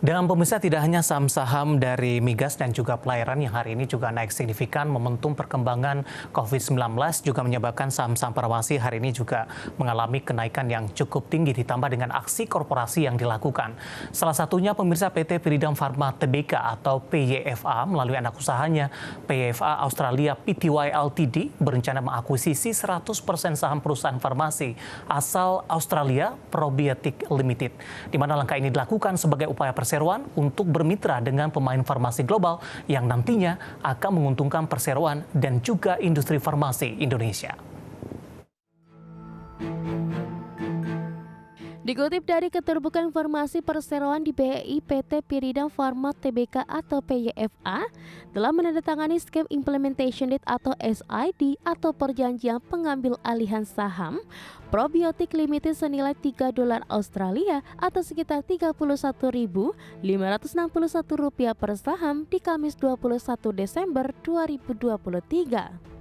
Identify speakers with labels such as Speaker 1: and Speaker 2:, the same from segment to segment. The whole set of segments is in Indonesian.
Speaker 1: Dan pemirsa, tidak hanya saham-saham dari migas dan juga pelayaran yang hari ini juga naik signifikan, momentum perkembangan COVID-19 juga menyebabkan saham-saham farmasi hari ini juga mengalami kenaikan yang cukup tinggi ditambah dengan aksi korporasi yang dilakukan. Salah satunya pemirsa PT Pyridam Pharma Tbk atau PYFA melalui anak usahanya PYFA Australia Pty Ltd berencana mengakuisisi 100% saham perusahaan farmasi asal Australia Probiotic Limited, di mana langkah ini dilakukan sebagai upaya perseroan untuk bermitra dengan pemain farmasi global yang nantinya akan menguntungkan perseroan dan juga industri farmasi Indonesia.
Speaker 2: Dikutip dari keterbukaan informasi perseroan di BEI, PT Pyridam Pharma Tbk atau PYFA telah menandatangani Scheme Implementation Deed atau SID atau perjanjian pengambil alihan saham Probiotic Limited senilai $3 Australia atau sekitar Rp31.561 per saham di Kamis 21 Desember 2023.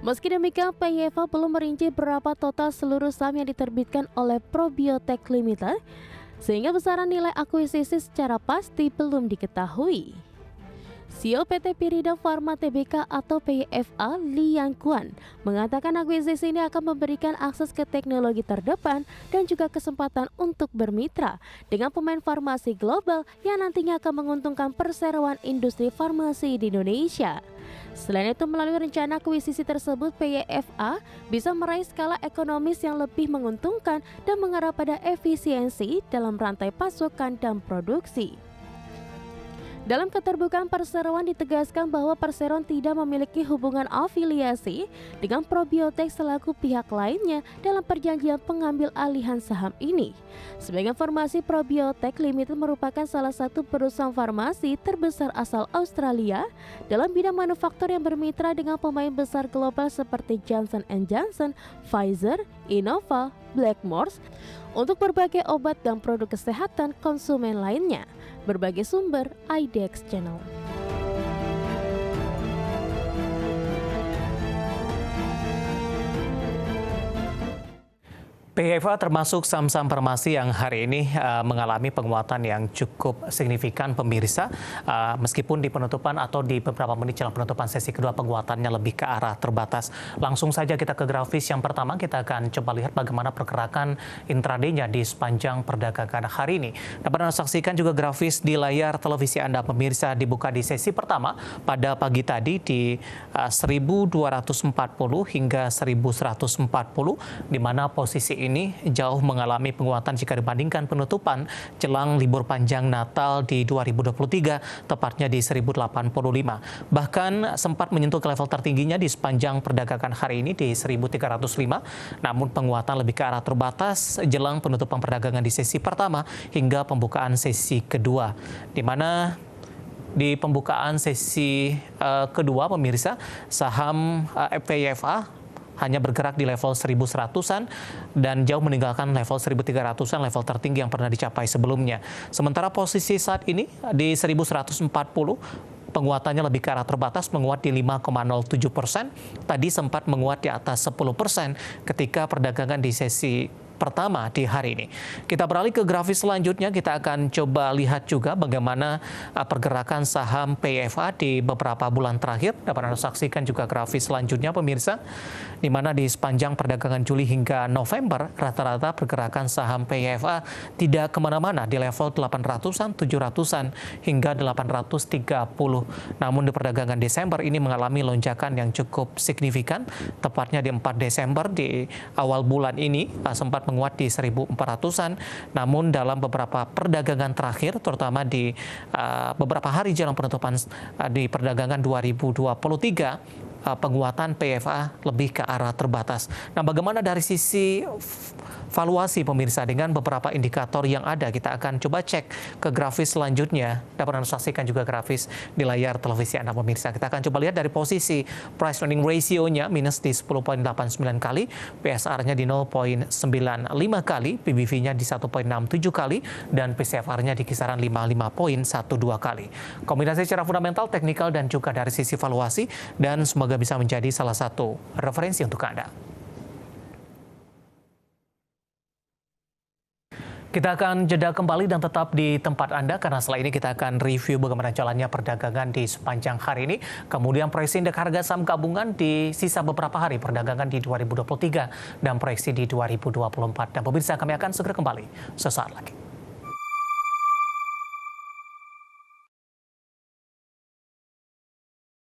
Speaker 2: Meski demikian, PYFA belum merinci berapa total seluruh saham yang diterbitkan oleh Probiotic Limited, sehingga besaran nilai akuisisi secara pasti belum diketahui. CEO PT Pyridam Pharma Tbk atau PYFA, Li Yangquan, mengatakan akuisisi ini akan memberikan akses ke teknologi terdepan dan juga kesempatan untuk bermitra dengan pemain farmasi global yang nantinya akan menguntungkan perseroan industri farmasi di Indonesia. Selain itu, melalui rencana akuisisi tersebut, PYFA bisa meraih skala ekonomis yang lebih menguntungkan dan mengarah pada efisiensi dalam rantai pasokan dan produksi. Dalam keterbukaan perseroan ditegaskan bahwa perseroan tidak memiliki hubungan afiliasi dengan Probiotic selaku pihak lainnya dalam perjanjian pengambil alihan saham ini. Sebagai informasi, Probiotic Limited merupakan salah satu perusahaan farmasi terbesar asal Australia dalam bidang manufaktur yang bermitra dengan pemain besar global seperti Johnson & Johnson, Pfizer, Innova, Blackmores untuk berbagai obat dan produk kesehatan konsumen lainnya. Berbagai sumber IDX Channel.
Speaker 1: PYFA termasuk saham-saham farmasi yang hari ini mengalami penguatan yang cukup signifikan pemirsa, meskipun di penutupan atau di beberapa menit jelang penutupan sesi kedua penguatannya lebih ke arah terbatas. Langsung saja kita ke grafis yang pertama, kita akan coba lihat bagaimana pergerakan intraday-nya di sepanjang perdagangan hari ini. Dapat Anda saksikan juga grafis di layar televisi Anda pemirsa, dibuka di sesi pertama pada pagi tadi di 1240 hingga 1140, di mana posisi ini jauh mengalami penguatan jika dibandingkan penutupan jelang libur panjang Natal di 2023, tepatnya di 1085. Bahkan sempat menyentuh ke level tertingginya di sepanjang perdagangan hari ini di 1305, namun penguatan lebih ke arah terbatas jelang penutupan perdagangan di sesi pertama hingga pembukaan sesi kedua, di mana di pembukaan sesi kedua pemirsa, saham PYFA hanya bergerak di level 1100-an dan jauh meninggalkan level 1300-an, level tertinggi yang pernah dicapai sebelumnya. Sementara posisi saat ini di 1140, penguatannya lebih ke arah terbatas, menguat di 5,07%. Tadi sempat menguat di atas 10% ketika perdagangan di sesi pertama di hari ini. Kita beralih ke grafis selanjutnya, kita akan coba lihat juga bagaimana pergerakan saham PYFA di beberapa bulan terakhir. Dapat Anda saksikan juga grafis selanjutnya pemirsa, di mana di sepanjang perdagangan Juli hingga November, rata-rata pergerakan saham PYFA tidak kemana-mana di level 800-an, 700-an, hingga 830. Namun di perdagangan Desember ini mengalami lonjakan yang cukup signifikan, tepatnya di 4 Desember di awal bulan ini sempat menguat di 1400-an, namun dalam beberapa perdagangan terakhir, terutama di beberapa hari jelang penutupan di perdagangan 2023, penguatan PYFA lebih ke arah terbatas. Nah, bagaimana dari sisi valuasi pemirsa dengan beberapa indikator yang ada? Kita akan coba cek ke grafis selanjutnya. Dapat Anda saksikan juga grafis di layar televisi Anda pemirsa. Kita akan coba lihat dari posisi price earning ratio-nya minus di 10,89 kali, PSR-nya di 0,95 kali, PBV-nya di 1,67 kali, dan PCFR-nya di kisaran 55,12 kali. Kombinasi secara fundamental, teknikal, dan juga dari sisi valuasi, dan semoga bisa menjadi salah satu referensi untuk Anda. Kita akan jeda kembali dan tetap di tempat Anda karena setelah ini kita akan review bagaimana jalannya perdagangan di sepanjang hari ini. Kemudian proyeksi indeks harga saham gabungan di sisa beberapa hari perdagangan di 2023 dan proyeksi di 2024. Dan pemirsa, kami akan segera kembali sesaat lagi.